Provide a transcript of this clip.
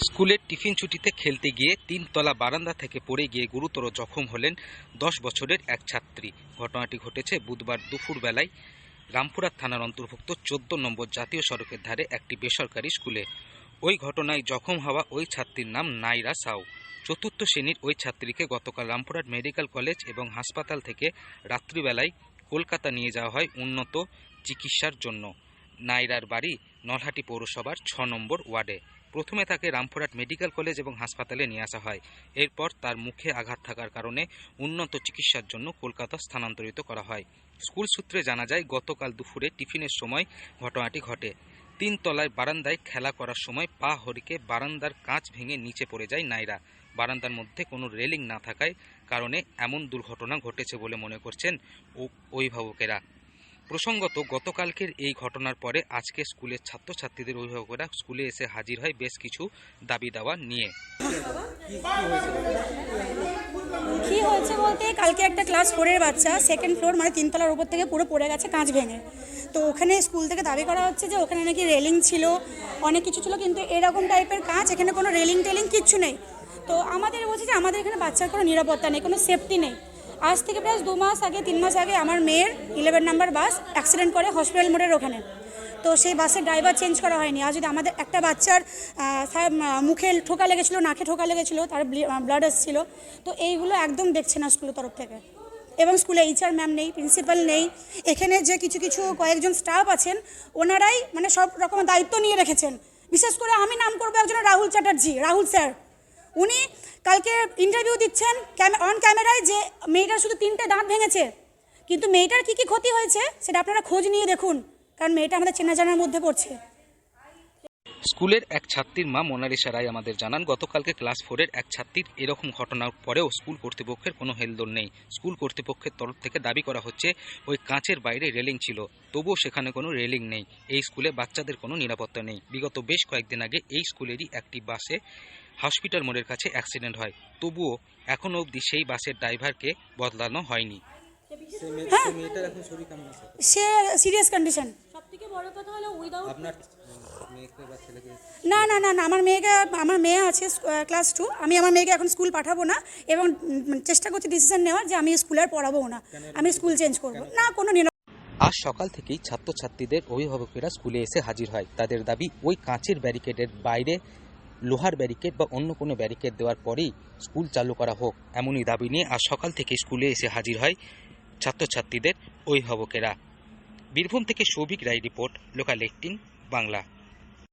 স্কুলের টিফিন ছুটিতে খেলতে গিয়ে 3তলা বারান্দা থেকে পড়ে গিয়ে গুরুতর জখম হলেন 10 বছরের এক ছাত্রী। ঘটনাটি ঘটেছে বুধবার দুপুরবেলায় রামপুরহাট থানার অন্তর্ভুক্ত 14 নম্বর জাতীয় সড়কের ধারে একটি বেসরকারি স্কুলে। ওই ঘটনায় জখম হওয়া ওই ছাত্রীর নাম নাইরা সাউ। চতুর্থ শ্রেণীর ওই ছাত্রীকে গতকাল রামপুরহাট মেডিকেল কলেজ এবং হাসপাতাল থেকে রাত্রিবেলায় কলকাতা নিয়ে যাওয়া হয় উন্নত চিকিৎসার জন্য। নাইরার বাড়ি নলহাটি পৌরসভার 6 নম্বর ওয়ার্ডে। প্রথমে তাকে রামপুরহাট মেডিকেল কলেজ এবং হাসপাতালে নিয়ে আসা হয়। এরপর তার মুখে আঘাত থাকার কারণে উন্নত চিকিৎসার জন্য কলকাতা স্থানান্তরিত করা হয়। স্কুল সূত্রে জানা যায়, গতকাল দুপুরে টিফিনের সময় ঘটনাটি ঘটে। 3তলায় বারান্দায় খেলা করার সময় পা হরিকে বারান্দার কাঁচ ভেঙে নিচে পড়ে যায় নাইরা। বারান্দার মধ্যে কোনো রেলিং না থাকায় কারণে এমন দুর্ঘটনা ঘটেছে বলে মনে করছেন অভিভাবকেরা। প্রসঙ্গত, গতকালকের এই ঘটনার পরে আজকে স্কুলের ছাত্রছাত্রীদের অভিভাবকেরা স্কুলে এসে হাজির হয় বেশ কিছু দাবি দাওয়া নিয়ে। কি হয়েছে বলতে, কালকে একটা ক্লাস 4-এর বাচ্চা সেকেন্ড ফ্লোর মানে 3তলার উপর থেকে পুরো পড়ে গেছে কাঁচ ভেঙে। তো ওখানে স্কুল থেকে দাবি করা হচ্ছে যে ওখানে নাকি রেলিং ছিল, অনেক কিছু ছিল, কিন্তু এরকম টাইপের কাঁচ, এখানে কোনো রেলিং টেলিং কিচ্ছু নেই। তো আমাদের বলছে যে আমাদের এখানে বাচ্চার কোনো নিরাপত্তা নেই, কোনো সেফটি নেই। আজ থেকে প্রায় 2 মাস আগে 3 মাস আগে আমার মেয়ের 11 নম্বর বাস অ্যাক্সিডেন্ট করে হসপিটাল মোড়ের ওখানে। তো সেই বাসের ড্রাইভার চেঞ্জ করা হয়নি। আর যদি আমাদের একটা বাচ্চার মুখে ঠোকা লেগেছিলো, নাকে ঠোকা লেগেছিলো, তার ব্লাড এসেছিলো। তো এইগুলো একদম দেখছে না স্কুলের তরফ থেকে। এবং স্কুলে HR ম্যাম নেই, প্রিন্সিপাল নেই। এখানে যে কিছু কয়েকজন স্টাফ আছেন, ওনারাই মানে সব রকমের দায়িত্ব নিয়ে রেখেছেন। বিশেষ করে আমি নাম করবো একজন রাহুল চ্যাটার্জি, রাহুল স্যার। উনি কালকে ইন্টারভিউ দিচ্ছেন অন ক্যামেরায় যে মেয়েটার শুধু 3টে দাঁত ভেঙেছে, কিন্তু মেয়েটার কী ক্ষতি হয়েছে সেটা আপনারা খোঁজ নিয়ে দেখুন, কারণ মেয়েটা আমাদের চেনা জানার মধ্যে পড়ছে। স্কুলের এক ছাত্রীর মা মোনালিসা রায় আমাদের জানান, গতকালকে ক্লাস 4-এর এক ছাত্রীর এরকম ঘটনার পরেও স্কুল কর্তৃপক্ষের কোনো হেলদোল নেই। স্কুল কর্তৃপক্ষের তরফ থেকে দাবি করা হচ্ছে ওই কাঁচের বাইরে রেলিং ছিল, তবুও সেখানে কোনো রেলিং নেই। এই স্কুলে বাচ্চাদের কোনো নিরাপত্তা নেই। বিগত বেশ কয়েকদিন আগে এই স্কুলেরই একটি বাসে হসপিটাল মোড়ের কাছে অ্যাক্সিডেন্ট হয়, তবুও এখনও অবধি সেই বাসের ড্রাইভারকে বদলানো হয়নি। সে সিরিয়াস কন্ডিশন। সবথেকে বড় কথা হলো আপনার মেয়েকে বা ছেলেকে না না না না আমার মেয়ে আছে ক্লাস 2। আমি আমার মেয়েকে এখন স্কুল পাঠাবো না এবং চেষ্টা করছি ডিসিশন নেওয়ার যে আমি স্কুলে আর পড়াবো না, আমি স্কুল চেঞ্জ করবো না। কোনো আজ সকাল থেকেই ছাত্রছাত্রীদের অভিভাবকেরা স্কুলে এসে হাজির হয়। তাদের দাবি, ওই কাঁচের ব্যারিকেডের বাইরে লোহার ব্যারিকেড বা অন্য কোনো ব্যারিকেড দেওয়ার পরেই স্কুল চালু করা হোক, এমনই দাবি নিয়ে আজ সকাল থেকে স্কুলে এসে হাজির হয় ছাত্রছাত্রীদের অভিভাবকেরা। বীরভূম থেকে সৌভিক রায় রিপোর্ট, লোকাল 18 বাংলা।